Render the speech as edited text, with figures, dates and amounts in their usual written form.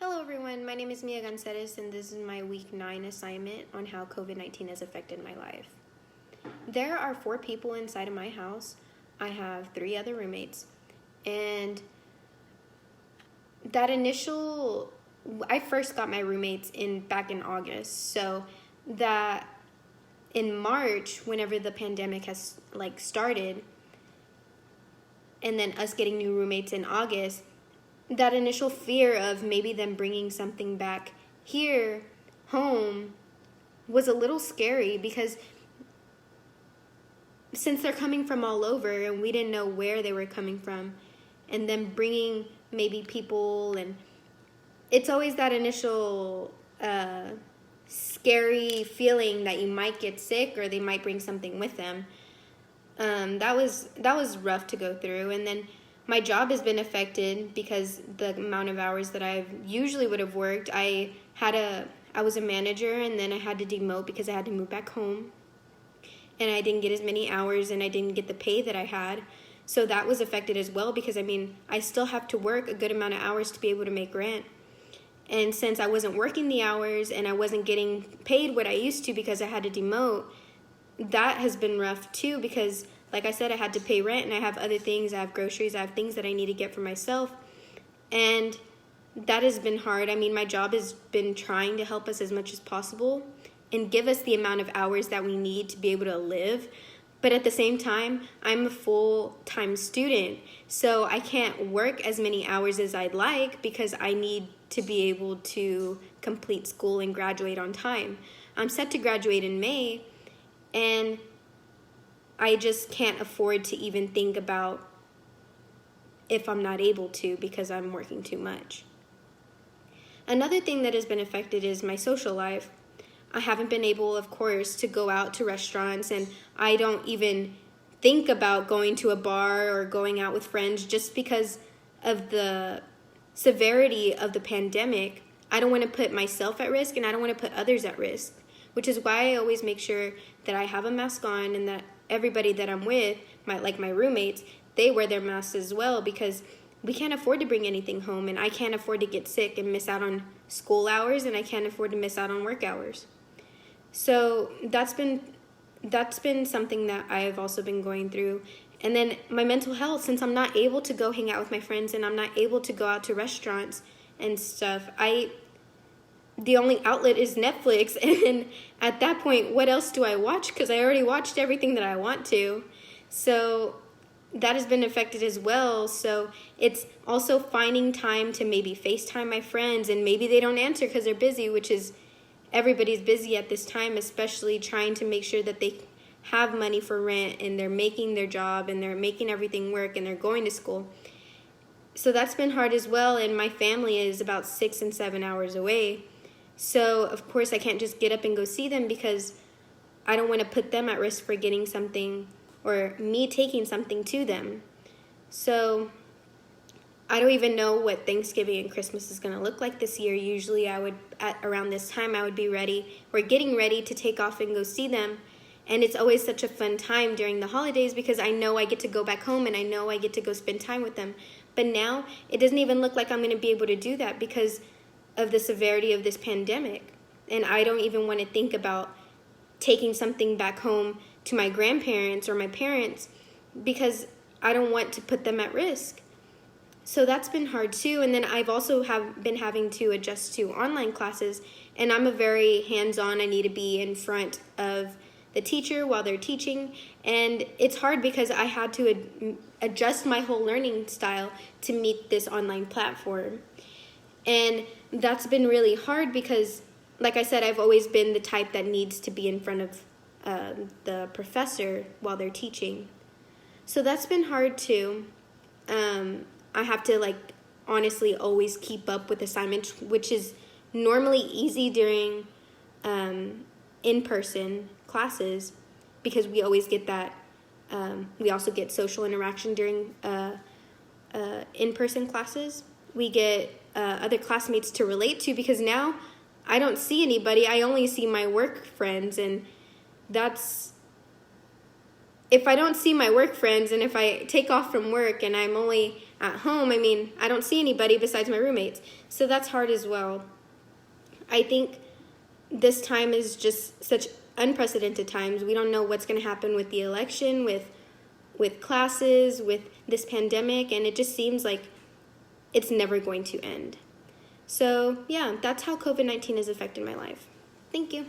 Hello everyone, my name is Mia Goncedes and this is my week 9 assignment on how COVID-19 has affected my life. There are 4 people inside of my house. I have 3 other roommates, and I first got my roommates back in August, so that in March, whenever the pandemic has started, and then us getting new roommates in August, that initial fear of maybe them bringing something back here, home, was a little scary because since they're coming from all over and we didn't know where they were coming from, and then bringing maybe people, and it's always that initial scary feeling that you might get sick or they might bring something with them. That was rough to go through. And then my job has been affected because the amount of hours that I usually would have worked. I was a manager, and then I had to demote because I had to move back home, and I didn't get as many hours and I didn't get the pay that I had. So that was affected as well because I still have to work a good amount of hours to be able to make rent. And since I wasn't working the hours and I wasn't getting paid what I used to because I had to demote, that has been rough too because, like I said, I had to pay rent and I have other things. I have groceries. I have things that I need to get for myself. And that has been hard. My job has been trying to help us as much as possible and give us the amount of hours that we need to be able to live. But at the same time, I'm a full-time student, so I can't work as many hours as I'd like because I need to be able to complete school and graduate on time. I'm set to graduate in May, and I just can't afford to even think about if I'm not able to because I'm working too much. Another thing that has been affected is my social life. I haven't been able, of course, to go out to restaurants, and I don't even think about going to a bar or going out with friends just because of the severity of the pandemic. I don't want to put myself at risk, and I don't want to put others at risk, which is why I always make sure that I have a mask on and that everybody that I'm with, my roommates, they wear their masks as well because we can't afford to bring anything home, and I can't afford to get sick and miss out on school hours, and I can't afford to miss out on work hours. So that's been something that I've also been going through. And then my mental health, since I'm not able to go hang out with my friends and I'm not able to go out to restaurants and stuff, the only outlet is Netflix. And at that point, what else do I watch? Because I already watched everything that I want to. So that has been affected as well. So it's also finding time to maybe FaceTime my friends, and maybe they don't answer because they're busy, which is everybody's busy at this time, especially trying to make sure that they have money for rent and they're making their job and they're making everything work and they're going to school. So that's been hard as well, and my family is about 6 and 7 hours away. So, of course, I can't just get up and go see them because I don't want to put them at risk for getting something or me taking something to them. So I don't even know what Thanksgiving and Christmas is going to look like this year. Usually around this time, I would be ready or getting ready to take off and go see them. And it's always such a fun time during the holidays because I know I get to go back home and I know I get to go spend time with them. But now it doesn't even look like I'm going to be able to do that because of the severity of this pandemic. And I don't even want to think about taking something back home to my grandparents or my parents because I don't want to put them at risk. So that's been hard too. And then I've also been having to adjust to online classes, and I'm a very hands-on. I need to be in front of the teacher while they're teaching, and it's hard because I had to adjust my whole learning style to meet this online platform. And that's been really hard because, like I said, I've always been the type that needs to be in front of the professor while they're teaching. So that's been hard too. I have to honestly always keep up with assignments, which is normally easy during in-person classes because we always get that. We also get social interaction during in-person classes. We get other classmates to relate to because now I don't see anybody. I only see my work friends, and if I don't see my work friends and if I take off from work and at home, I mean, I don't see anybody besides my roommates. So that's hard as well. I think this time is just such unprecedented times. We don't know what's going to happen with the election, with classes, with this pandemic, and it just seems like it's never going to end. So, yeah, that's how COVID-19 has affected my life. Thank you.